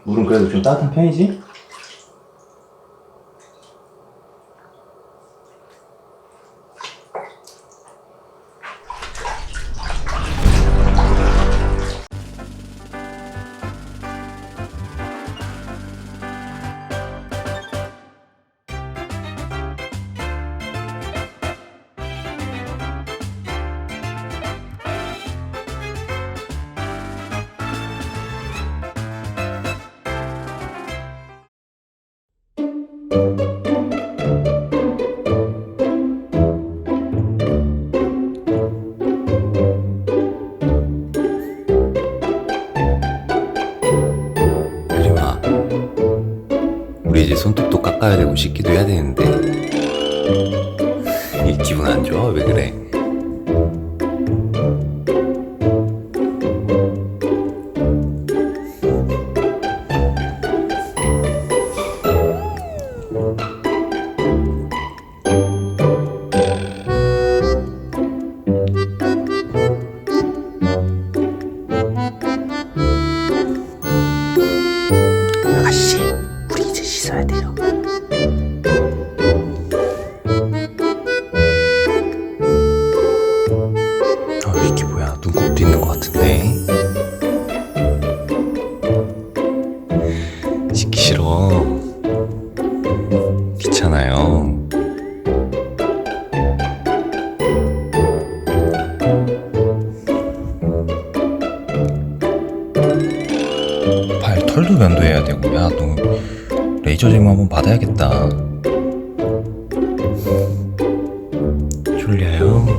물은 그래도 좀 따뜻한 편이지? 그림아, 우리 이제 손톱도 깎아야 되고 씻기도 해야 되는데 이 기분 안 좋아? 왜 그래? 아가씨, 우리 이제 씻어야 돼요. 이게 뭐야? 눈곱도 있는 것 같은데? 씻기 싫어. 귀찮아요. 발 털도 면도해야 되고, 야, 너 레이저 제모 한번 받아야겠다. 졸려요?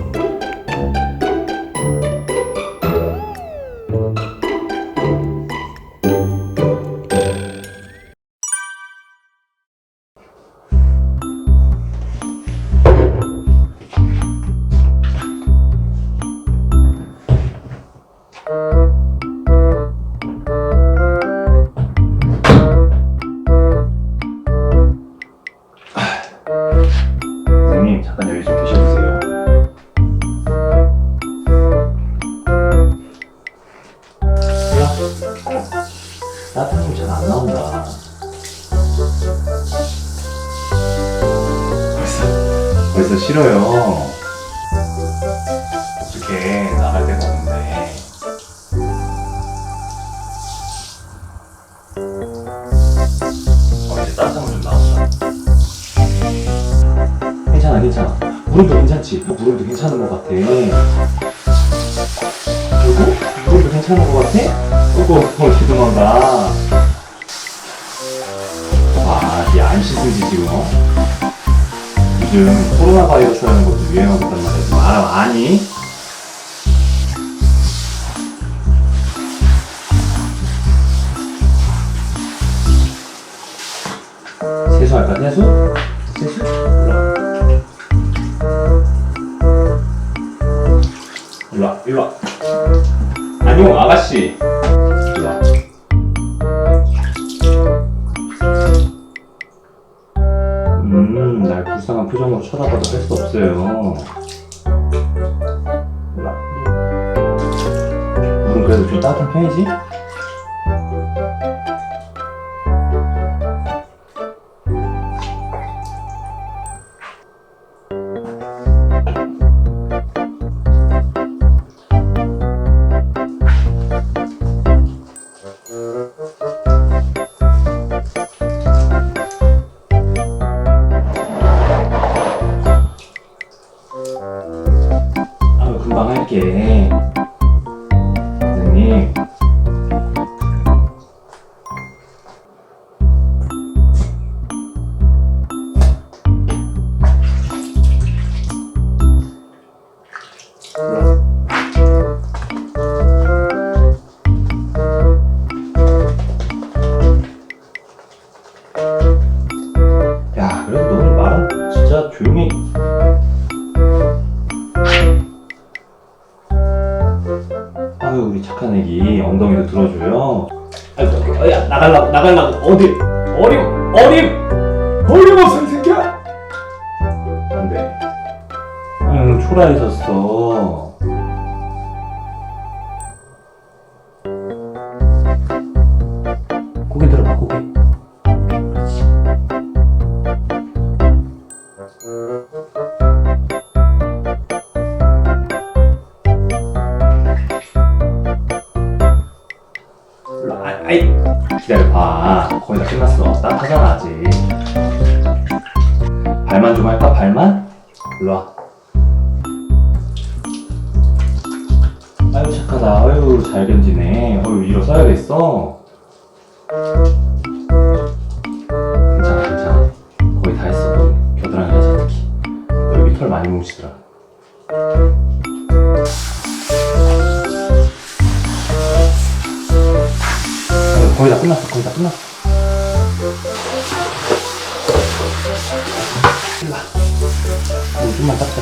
선생님, 잠깐 여기 좀 계셔주세요. 따뜻한 물 잘 안 나온다. 벌써 싫어요. 어떻게 나갈 데가 없는데. 이제 따뜻한 물 좀 나온다. 괜찮아, 괜찮아. 물도 괜찮지? 물도 괜찮은 것 같아. 그리고 물도 괜찮은 것 같아? 어떻게 도망가? 와, 이게 안 씻으지 지금? 요즘 코로나 바이러스라는 것도 유행하고 있단 말이야. 지금 아니? 세수할까? 세수? 세수? 일로와. 아니요, 아가씨. 일로와. 날 불쌍한 표정으로 쳐다봐도 할 수 없어요. 일로와. 물은 그래도 좀 따뜻한 편이지? 금방 할게. 선생님. 야, 그래도 너는 말은 진짜 조용히. 아유, 우리 착한 애기 엉덩이도 들어줘요. 아이고, 야, 나갈라고. 어림없은 새끼야. 안 돼. 초라해졌어. 고개 들어봐. 일로 와. 아이 기다려봐. 거의 다 끝났어. 따뜻하잖아 아직. 발만 좀 할까? 발만? 일로 와. 아유 착하다. 아유 잘 견디네. 아유 일어서야겠어. 괜찮아 괜찮아. 거의 다 했어. 너 겨드랑이 하자 특히. 너 여기 털 많이 뭉치더라. 아유, 거의 다 끝났어. 거의 다 끝났어. 일로 와. 아유 좀만 닦자.